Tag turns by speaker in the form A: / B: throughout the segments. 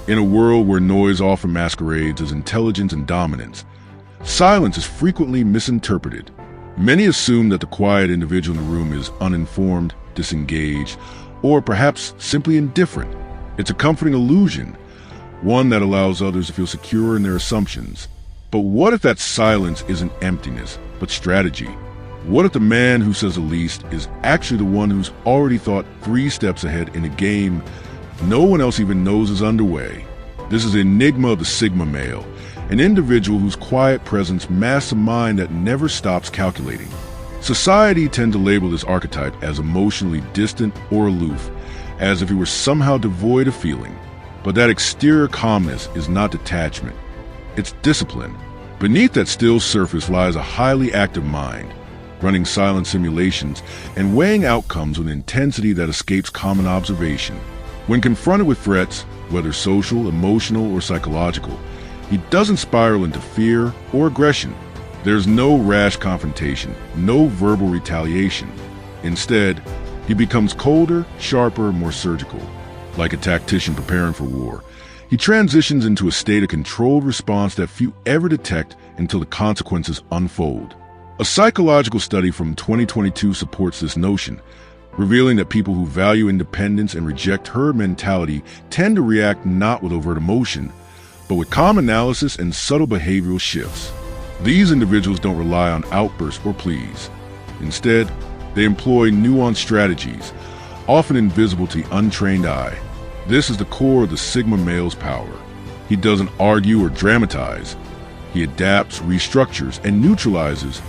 A: In a world where noise often masquerades as intelligence and dominance, silence is frequently misinterpreted. Many assume that the quiet individual in the room is uninformed, disengaged, or perhaps simply indifferent. It's a comforting illusion, one that allows others to feel secure in their assumptions. But what if that silence isn't emptiness, but strategy? What if the man who says the least is actually the one who's already thought 3 steps ahead in a game no one else even knows is underway? This is the enigma of the Sigma male, an individual whose quiet presence masks a mind that never stops calculating. Society tends to label this archetype as emotionally distant or aloof, as if he were somehow devoid of feeling. But that exterior calmness is not detachment. It's discipline. Beneath that still surface lies a highly active mind, running silent simulations and weighing outcomes with an intensity that escapes common observation. When confronted with threats, whether social, emotional, or psychological, he doesn't spiral into fear or aggression. There's no rash confrontation, no verbal retaliation. Instead, he becomes colder, sharper, more surgical. Like a tactician preparing for war, he transitions into a state of controlled response that few ever detect until the consequences unfold. A psychological study from 2022 supports this notion, revealing that people who value independence and reject herd mentality tend to react not with overt emotion, but with calm analysis and subtle behavioral shifts. These individuals don't rely on outbursts or pleas. Instead, they employ nuanced strategies, often invisible to the untrained eye. This is the core of the Sigma male's power. He doesn't argue or dramatize. He adapts, restructures, and neutralizes,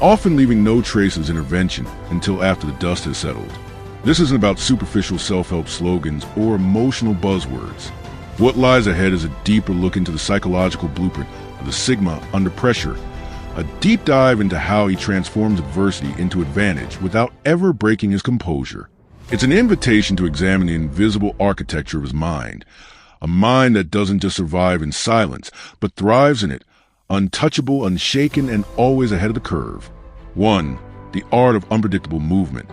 A: often leaving no traces of intervention until after the dust has settled. This isn't about superficial self-help slogans or emotional buzzwords. What lies ahead is a deeper look into the psychological blueprint of the Sigma under pressure, a deep dive into how he transforms adversity into advantage without ever breaking his composure. It's an invitation to examine the invisible architecture of his mind, a mind that doesn't just survive in silence, but thrives in it, untouchable, unshaken, and always ahead of the curve. 1. The art of unpredictable movement,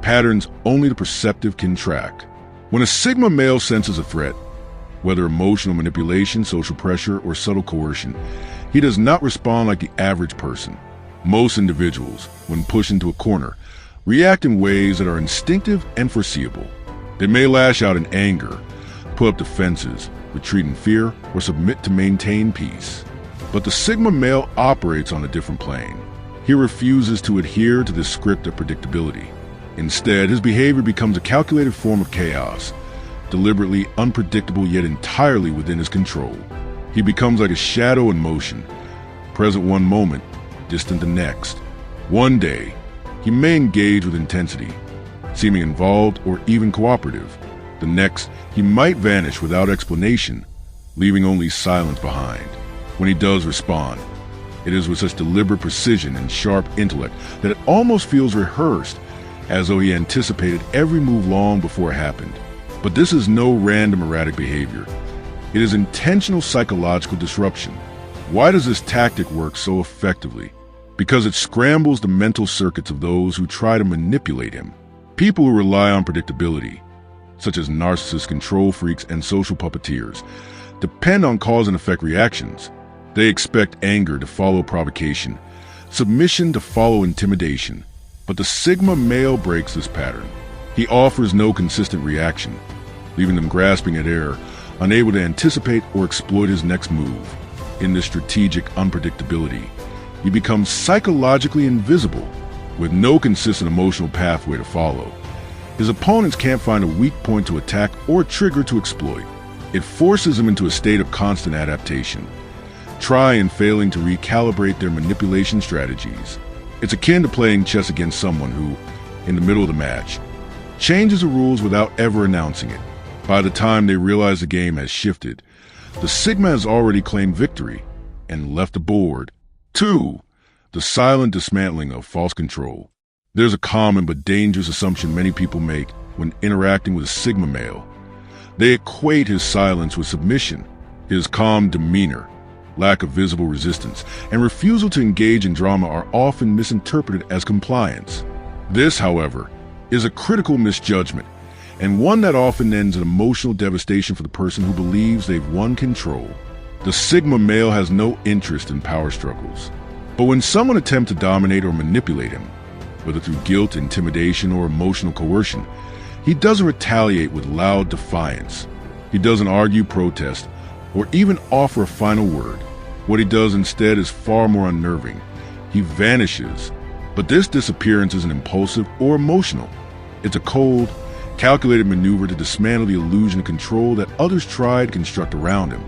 A: patterns only the perceptive can track. When a Sigma male senses a threat, whether emotional manipulation, social pressure, or subtle coercion, he does not respond like the average person. Most individuals, when pushed into a corner, react in ways that are instinctive and foreseeable. They may lash out in anger, put up defenses, retreat in fear, or submit to maintain peace. But the Sigma male operates on a different plane. He refuses to adhere to this script of predictability. Instead, his behavior becomes a calculated form of chaos, deliberately unpredictable yet entirely within his control. He becomes like a shadow in motion, present one moment, distant the next. One day, he may engage with intensity, seeming involved or even cooperative. The next, he might vanish without explanation, leaving only silence behind. When he does respond, it is with such deliberate precision and sharp intellect that it almost feels rehearsed, as though he anticipated every move long before it happened. But this is no random erratic behavior. It is intentional psychological disruption. Why does this tactic work so effectively? Because it scrambles the mental circuits of those who try to manipulate him. People who rely on predictability, such as narcissist control freaks and social puppeteers, depend on cause and effect reactions. They expect anger to follow provocation, submission to follow intimidation. But the Sigma male breaks this pattern. He offers no consistent reaction, leaving them grasping at air, unable to anticipate or exploit his next move. In this strategic unpredictability, he becomes psychologically invisible, with no consistent emotional pathway to follow. His opponents can't find a weak point to attack or a trigger to exploit. It forces them into a state of constant adaptation, trying and failing to recalibrate their manipulation strategies. It's akin to playing chess against someone who, in the middle of the match, changes the rules without ever announcing it. By the time they realize the game has shifted, the Sigma has already claimed victory and left the board. 2. The silent dismantling of false control. There's a common but dangerous assumption many people make when interacting with a Sigma male. They equate his silence with submission, his calm demeanor, lack of visible resistance, and refusal to engage in drama are often misinterpreted as compliance. This, however, is a critical misjudgment. and one that often ends in emotional devastation for the person who believes they've won control. The Sigma male has no interest in power struggles. But when someone attempts to dominate or manipulate him, whether through guilt, intimidation, or emotional coercion, he doesn't retaliate with loud defiance. He doesn't argue, protest, or even offer a final word. What he does instead is far more unnerving. He vanishes. But this disappearance isn't impulsive or emotional. It's a cold, calculated maneuver to dismantle the illusion of control that others tried to construct around him.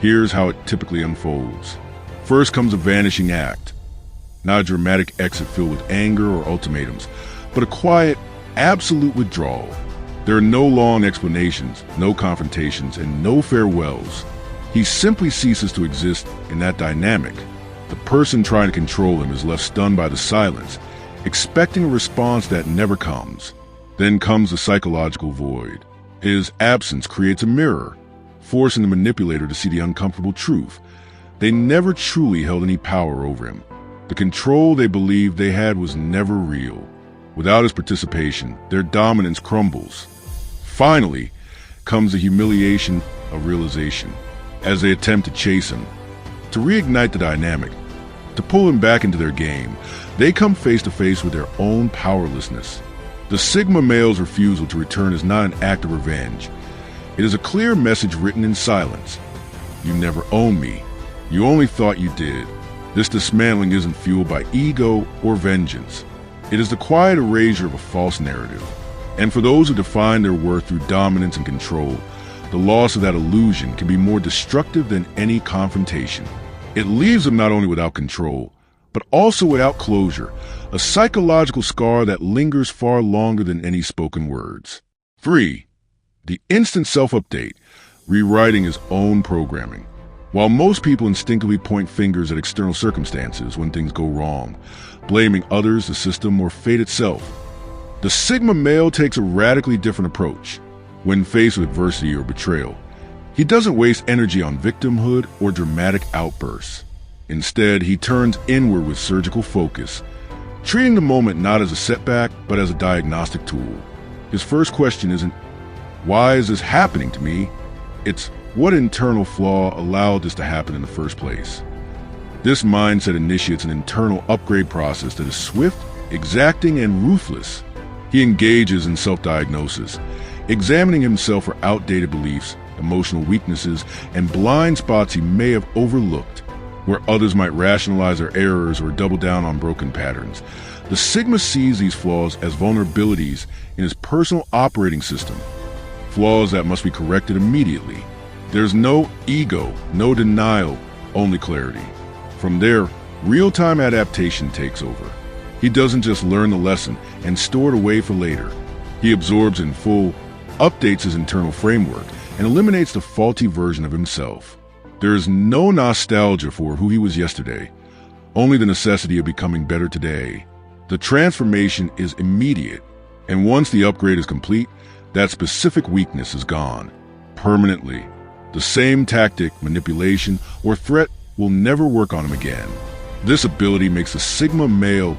A: Here's how it typically unfolds. First comes a vanishing act. Not a dramatic exit filled with anger or ultimatums, but a quiet, absolute withdrawal. There are no long explanations, no confrontations, and no farewells. He simply ceases to exist in that dynamic. The person trying to control him is left stunned by the silence, expecting a response that never comes. Then comes the psychological void. His absence creates a mirror, forcing the manipulator to see the uncomfortable truth. They never truly held any power over him. The control they believed they had was never real. Without his participation, their dominance crumbles. Finally comes the humiliation of realization. As they attempt to chase him, to reignite the dynamic, to pull him back into their game, they come face to face with their own powerlessness. The Sigma male's refusal to return is not an act of revenge. It is a clear message written in silence. You never owned me. You only thought you did. This dismantling isn't fueled by ego or vengeance. It is the quiet erasure of a false narrative. And for those who define their worth through dominance and control, the loss of that illusion can be more destructive than any confrontation. It leaves them not only without control, but also without closure, a psychological scar that lingers far longer than any spoken words. 3. The Instant SelfUpdate, rewriting his own programming. While most people instinctively point fingers at external circumstances when things go wrong, blaming others, the system, or fate itself, the Sigma male takes a radically different approach. When faced with adversity or betrayal, he doesn't waste energy on victimhood or dramatic outbursts. Instead, he turns inward with surgical focus, treating the moment not as a setback, but as a diagnostic tool. His first question isn't, "Why is this happening to me?" It's, "What internal flaw allowed this to happen in the first place?" This mindset initiates an internal upgrade process that is swift, exacting, and ruthless. He engages in self-diagnosis, examining himself for outdated beliefs, emotional weaknesses, and blind spots he may have overlooked. Where others might rationalize their errors or double down on broken patterns, the Sigma sees these flaws as vulnerabilities in his personal operating system, flaws that must be corrected immediately. There's no ego, no denial, only clarity. From there, real-time adaptation takes over. He doesn't just learn the lesson and store it away for later. He absorbs in full, updates his internal framework, and eliminates the faulty version of himself. There is no nostalgia for who he was yesterday, only the necessity of becoming better today. The transformation is immediate, and once the upgrade is complete, that specific weakness is gone, permanently. The same tactic, manipulation, or threat will never work on him again. This ability makes the Sigma male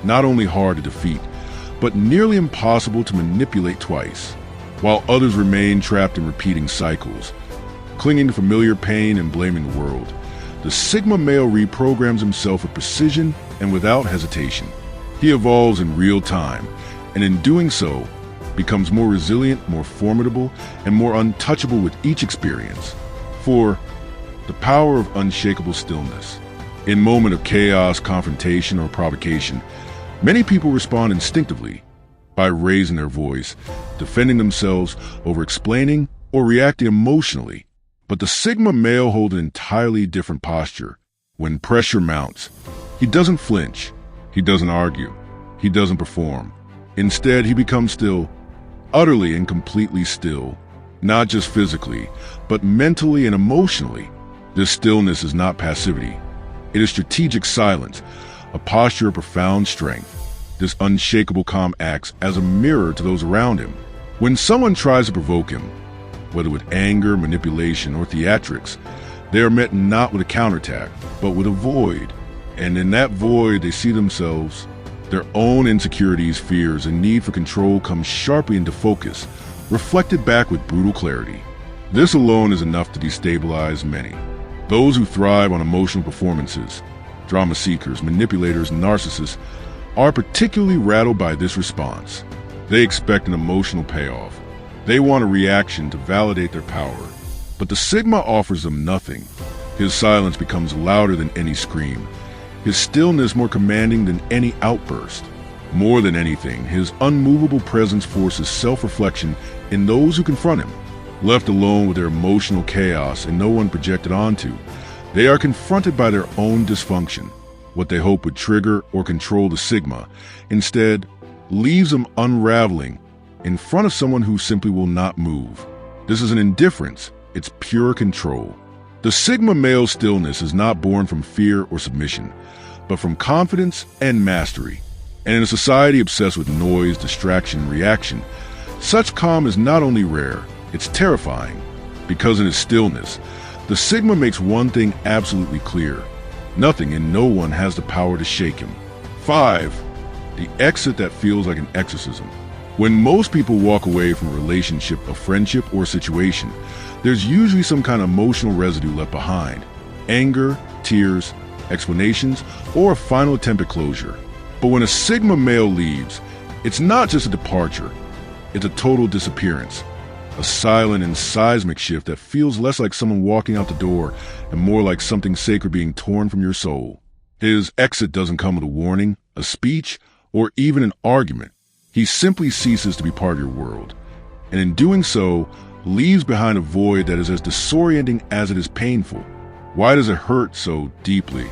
A: not only hard to defeat, but nearly impossible to manipulate twice, while others remain trapped in repeating cycles, clinging to familiar pain and blaming the world. The Sigma male reprograms himself with precision and without hesitation. He evolves in real time, and in doing so, becomes more resilient, more formidable, and more untouchable with each experience. 4. The power of unshakable stillness. In moment of chaos, confrontation, or provocation, many people respond instinctively by raising their voice, defending themselves, over-explaining, or reacting emotionally. But the Sigma male holds an entirely different posture. When pressure mounts, he doesn't flinch, he doesn't argue, he doesn't perform. Instead, he becomes still, utterly and completely still, not just physically, but mentally and emotionally. This stillness is not passivity. It is strategic silence, a posture of profound strength. This unshakable calm acts as a mirror to those around him. When someone tries to provoke him, whether with anger, manipulation, or theatrics, they are met not with a counterattack, but with a void. And in that void, they see themselves. Their own insecurities, fears, and need for control come sharply into focus, reflected back with brutal clarity. This alone is enough to destabilize many. Those who thrive on emotional performances, drama seekers, manipulators, and narcissists, are particularly rattled by this response. They expect an emotional payoff. They want a reaction to validate their power. But the Sigma offers them nothing. His silence becomes louder than any scream. His stillness more commanding than any outburst. More than anything, his unmovable presence forces self-reflection in those who confront him. Left alone with their emotional chaos and no one projected onto, they are confronted by their own dysfunction. What they hope would trigger or control the Sigma, instead, leaves them unraveling in front of someone who simply will not move. This is an indifference. It's pure control. The Sigma male's stillness is not born from fear or submission, but from confidence and mastery. And in a society obsessed with noise, distraction, and reaction, such calm is not only rare, it's terrifying. Because in his stillness, the Sigma makes one thing absolutely clear. Nothing and no one has the power to shake him. 5. The exit that feels like an exorcism. When most people walk away from a relationship, a friendship, or a situation, there's usually some kind of emotional residue left behind. Anger, tears, explanations, or a final attempt at closure. But when a Sigma male leaves, it's not just a departure, it's a total disappearance. A silent and seismic shift that feels less like someone walking out the door and more like something sacred being torn from your soul. His exit doesn't come with a warning, a speech, or even an argument. He simply ceases to be part of your world, and in doing so, leaves behind a void that is as disorienting as it is painful. Why does it hurt so deeply?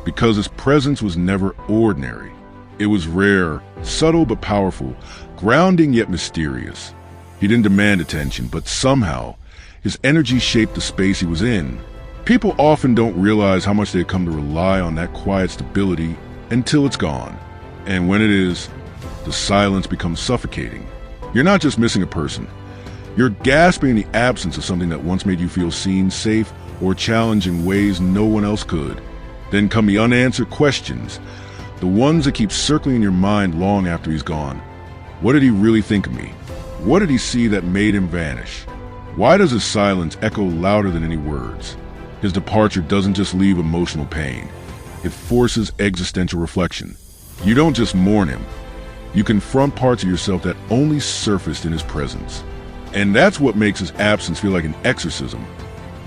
A: Because his presence was never ordinary. It was rare, subtle but powerful, grounding yet mysterious. He didn't demand attention, but somehow, his energy shaped the space he was in. People often don't realize how much they've come to rely on that quiet stability until it's gone. And when it is, the silence becomes suffocating. You're not just missing a person. You're gasping in the absence of something that once made you feel seen, safe, or challenged in ways no one else could. Then come the unanswered questions, the ones that keep circling in your mind long after he's gone. What did he really think of me? What did he see that made him vanish? Why does his silence echo louder than any words? His departure doesn't just leave emotional pain. It forces existential reflection. You don't just mourn him. You confront parts of yourself that only surfaced in his presence. And that's what makes his absence feel like an exorcism.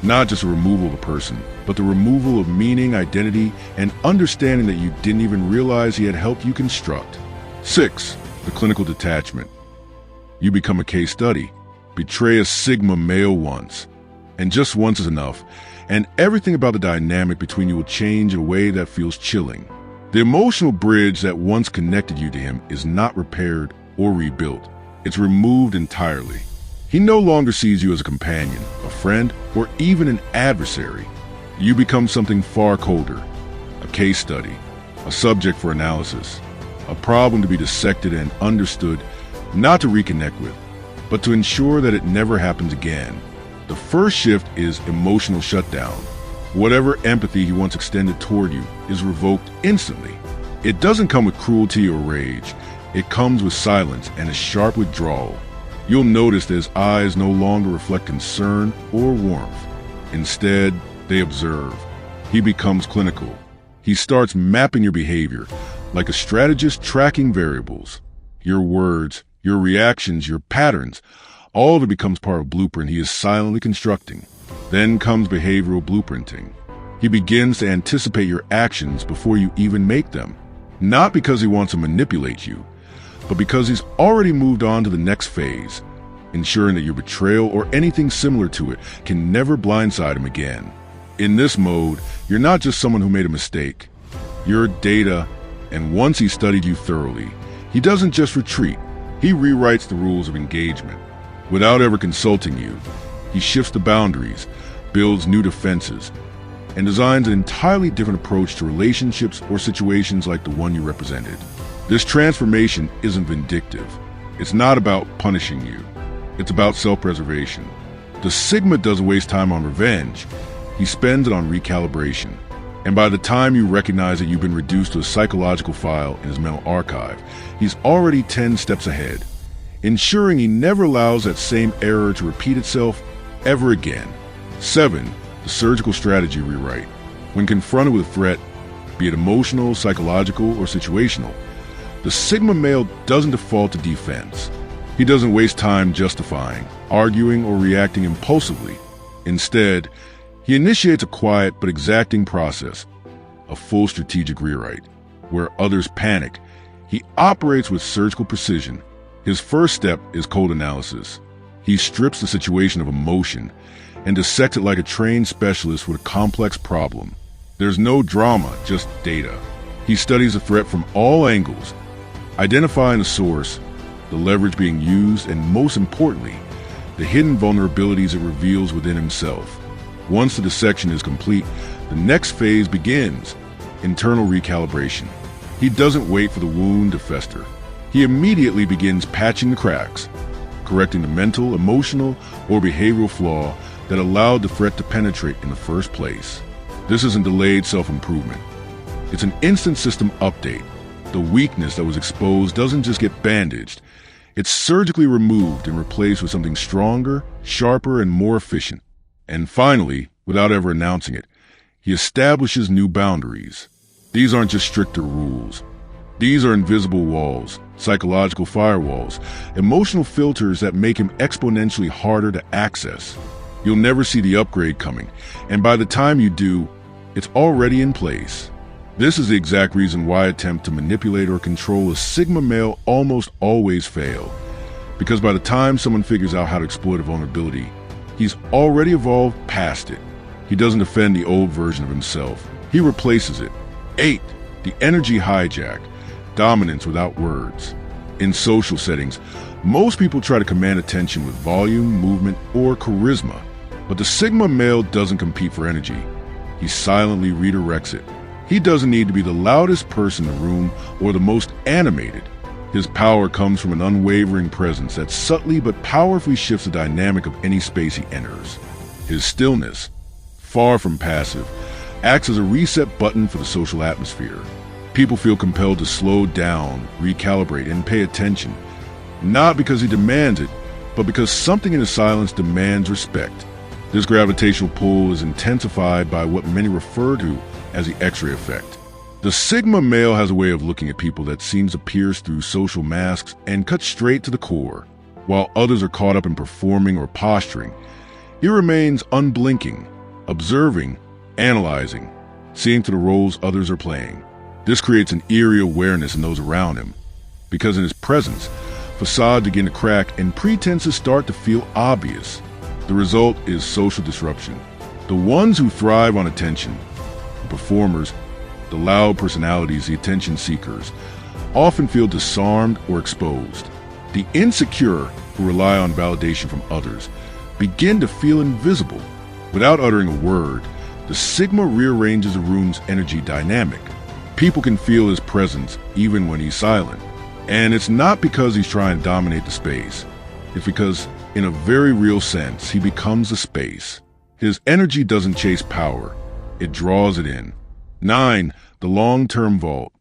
A: Not just a removal of a person, but the removal of meaning, identity, and understanding that you didn't even realize he had helped you construct. 6. The clinical detachment. You become a case study. Betray a Sigma male once. And just once is enough. And everything about the dynamic between you will change in a way that feels chilling. The emotional bridge that once connected you to him is not repaired or rebuilt. It's removed entirely. He no longer sees you as a companion, a friend, or even an adversary. You become something far colder. A case study. A subject for analysis. A problem to be dissected and understood, not to reconnect with, but to ensure that it never happens again. The first shift is emotional shutdown. Whatever empathy he once extended toward you is revoked instantly. It doesn't come with cruelty or rage. It comes with silence and a sharp withdrawal. You'll notice that his eyes no longer reflect concern or warmth. Instead, they observe. He becomes clinical. He starts mapping your behavior, like a strategist tracking variables. Your words, your reactions, your patterns, all of it becomes part of a blueprint he is silently constructing. Then comes behavioral blueprinting. He begins to anticipate your actions before you even make them. Not because he wants to manipulate you, but because he's already moved on to the next phase, ensuring that your betrayal or anything similar to it can never blindside him again. In this mode, you're not just someone who made a mistake. You're data, and once he's studied you thoroughly, he doesn't just retreat. He rewrites the rules of engagement. Without ever consulting you, he shifts the boundaries, builds new defenses, and designs an entirely different approach to relationships or situations like the one you represented. This transformation isn't vindictive. It's not about punishing you. It's about self-preservation. The Sigma doesn't waste time on revenge. He spends it on recalibration. And by the time you recognize that you've been reduced to a psychological file in his mental archive, he's already 10 steps ahead. ensuring he never allows that same error to repeat itself ever again. 7. The surgical strategy rewrite. When confronted with a threat, be it emotional, psychological, or situational, the Sigma male doesn't default to defense. He doesn't waste time justifying, arguing, or reacting impulsively. Instead, he initiates a quiet but exacting process, a full strategic rewrite. Where others panic, he operates with surgical precision. His first step is cold analysis. He strips the situation of emotion and dissects it like a trained specialist with a complex problem. There's no drama, just data. He studies the threat from all angles, identifying the source, the leverage being used, and most importantly, the hidden vulnerabilities it reveals within himself. Once the dissection is complete, the next phase begins: internal recalibration. He doesn't wait for the wound to fester. He immediately begins patching the cracks, correcting the mental, emotional, or behavioral flaw that allowed the threat to penetrate in the first place. This isn't delayed self-improvement. It's an instant system update. The weakness that was exposed doesn't just get bandaged. It's surgically removed and replaced with something stronger, sharper, and more efficient. And finally, without ever announcing it, he establishes new boundaries. These aren't just stricter rules. These are invisible walls, psychological firewalls, emotional filters that make him exponentially harder to access. You'll never see the upgrade coming, and by the time you do, it's already in place. This is the exact reason why attempts to manipulate or control a Sigma male almost always fail. Because by the time someone figures out how to exploit a vulnerability, he's already evolved past it. He doesn't defend the old version of himself. He replaces it. 8. The energy hijack. Dominance without words. In social settings, most people try to command attention with volume, movement, or charisma. But the Sigma male doesn't compete for energy. He silently redirects it. He doesn't need to be the loudest person in the room or the most animated. His power comes from an unwavering presence that subtly but powerfully shifts the dynamic of any space he enters. His stillness, far from passive, acts as a reset button for the social atmosphere. People feel compelled to slow down, recalibrate, and pay attention, not because he demands it, but because something in his silence demands respect. This gravitational pull is intensified by what many refer to as the X-ray effect. The Sigma male has a way of looking at people that seems to pierce through social masks and cut straight to the core. While others are caught up in performing or posturing, he remains unblinking, observing, analyzing, seeing to the roles others are playing. This creates an eerie awareness in those around him, because in his presence, facades begin to crack and pretenses start to feel obvious. The result is social disruption. The ones who thrive on attention, the performers, the loud personalities, the attention seekers, often feel disarmed or exposed. The insecure, who rely on validation from others, begin to feel invisible. Without uttering a word, the Sigma rearranges a room's energy dynamic. People can feel his presence even when he's silent. And it's not because he's trying to dominate the space. It's because, in a very real sense, he becomes the space. His energy doesn't chase power. It draws it in. 9. The long-term vault.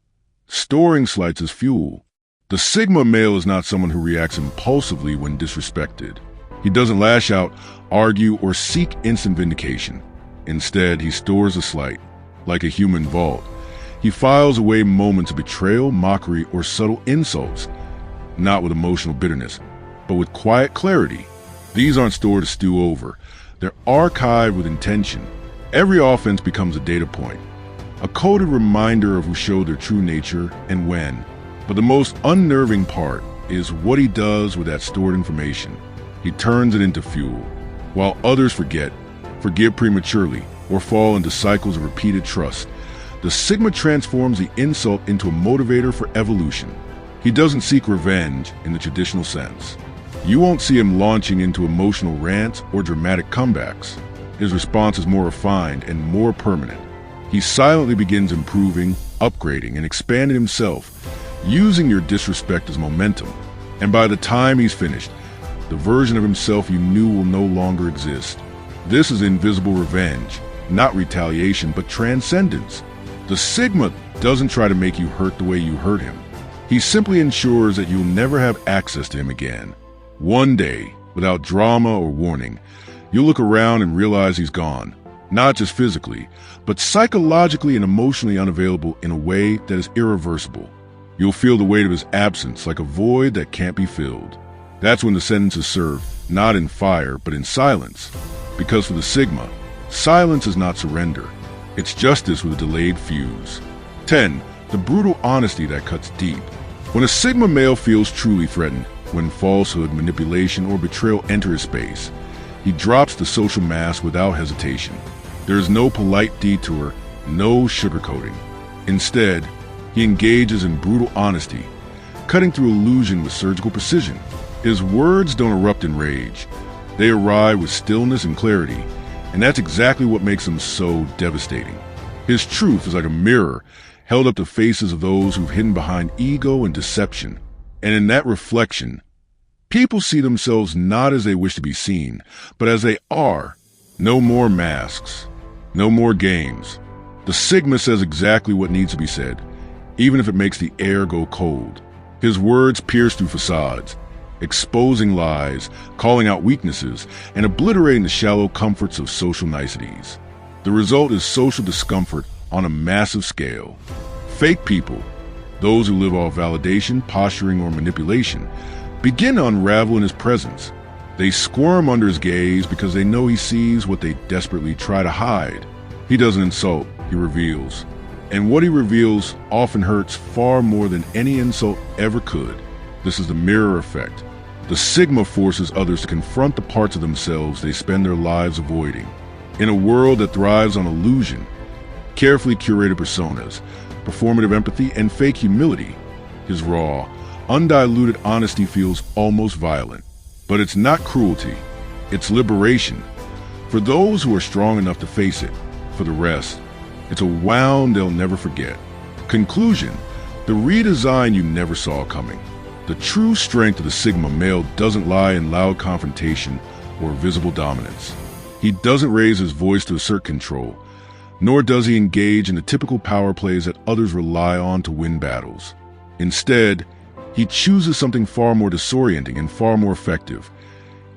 A: Storing slights as fuel. The Sigma male is not someone who reacts impulsively when disrespected. He doesn't lash out, argue, or seek instant vindication. Instead, he stores a slight, like a human vault. He files away moments of betrayal, mockery, or subtle insults, not with emotional bitterness, but with quiet clarity. These aren't stored to stew over. They're archived with intention. Every offense becomes a data point, a coded reminder of who showed their true nature and when. But the most unnerving part is what he does with that stored information. He turns it into fuel. While others forget, forgive prematurely, or fall into cycles of repeated trust, the Sigma transforms the insult into a motivator for evolution. He doesn't seek revenge in the traditional sense. You won't see him launching into emotional rants or dramatic comebacks. His response is more refined and more permanent. He silently begins improving, upgrading, and expanding himself, using your disrespect as momentum. And by the time he's finished, the version of himself you knew will no longer exist. This is invisible revenge, not retaliation, but transcendence. The Sigma doesn't try to make you hurt the way you hurt him. He simply ensures that you'll never have access to him again. One day, without drama or warning, you'll look around and realize he's gone. Not just physically, but psychologically and emotionally unavailable in a way that is irreversible. You'll feel the weight of his absence like a void that can't be filled. That's when the sentence is served, not in fire, but in silence. Because for the Sigma, silence is not surrender. It's justice with a delayed fuse. 10. The brutal honesty that cuts deep. When a Sigma male feels truly threatened, when falsehood, manipulation, or betrayal enter his space, he drops the social mask without hesitation. There is no polite detour, no sugarcoating. Instead, he engages in brutal honesty, cutting through illusion with surgical precision. His words don't erupt in rage. They arrive with stillness and clarity, and that's exactly what makes them so devastating. His truth is like a mirror held up to faces of those who've hidden behind ego and deception. And in that reflection, people see themselves not as they wish to be seen, but as they are. No more masks. No more games. The Sigma says exactly what needs to be said, even if it makes the air go cold. His words pierce through facades, exposing lies, calling out weaknesses, and obliterating the shallow comforts of social niceties. The result is social discomfort on a massive scale. Fake people, those who live off validation, posturing, or manipulation, begin to unravel in his presence. They squirm under his gaze because they know he sees what they desperately try to hide. He doesn't insult, he reveals. And what he reveals often hurts far more than any insult ever could. This is the mirror effect. The Sigma forces others to confront the parts of themselves they spend their lives avoiding. In a world that thrives on illusion, carefully curated personas, performative empathy, and fake humility, his raw, undiluted honesty feels almost violent. But it's not cruelty, it's liberation. For those who are strong enough to face it, for the rest, it's a wound they'll never forget. Conclusion, the redesign you never saw coming. The true strength of the Sigma male doesn't lie in loud confrontation or visible dominance. He doesn't raise his voice to assert control, nor does he engage in the typical power plays that others rely on to win battles. Instead, he chooses something far more disorienting and far more effective.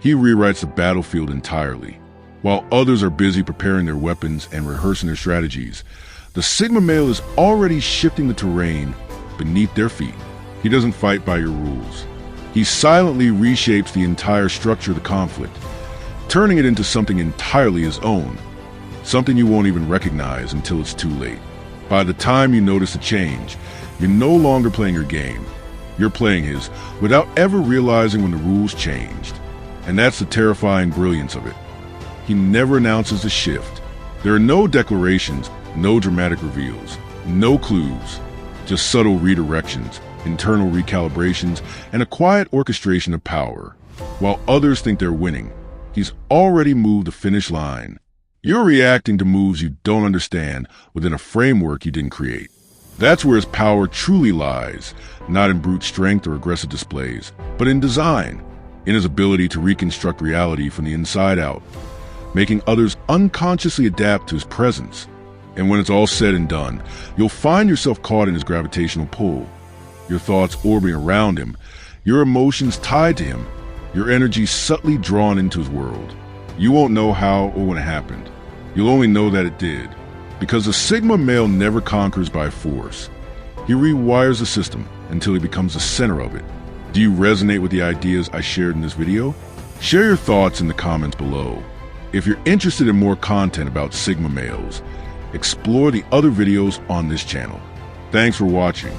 A: He rewrites the battlefield entirely. While others are busy preparing their weapons and rehearsing their strategies, the Sigma male is already shifting the terrain beneath their feet. He doesn't fight by your rules. He silently reshapes the entire structure of the conflict, turning it into something entirely his own, something you won't even recognize until it's too late. By the time you notice the change, you're no longer playing your game. You're playing his without ever realizing when the rules changed. And that's the terrifying brilliance of it. He never announces the shift. There are no declarations, no dramatic reveals, no clues, just subtle redirections, internal recalibrations, and a quiet orchestration of power. While others think they're winning, he's already moved the finish line. You're reacting to moves you don't understand within a framework you didn't create. That's where his power truly lies, not in brute strength or aggressive displays, but in design, in his ability to reconstruct reality from the inside out, making others unconsciously adapt to his presence. And when it's all said and done, you'll find yourself caught in his gravitational pull, your thoughts orbiting around him, your emotions tied to him, your energy subtly drawn into his world. You won't know how or when it happened. You'll only know that it did. Because the Sigma male never conquers by force. He rewires the system until he becomes the center of it. Do you resonate with the ideas I shared in this video? Share your thoughts in the comments below. If you're interested in more content about Sigma males, explore the other videos on this channel. Thanks for watching.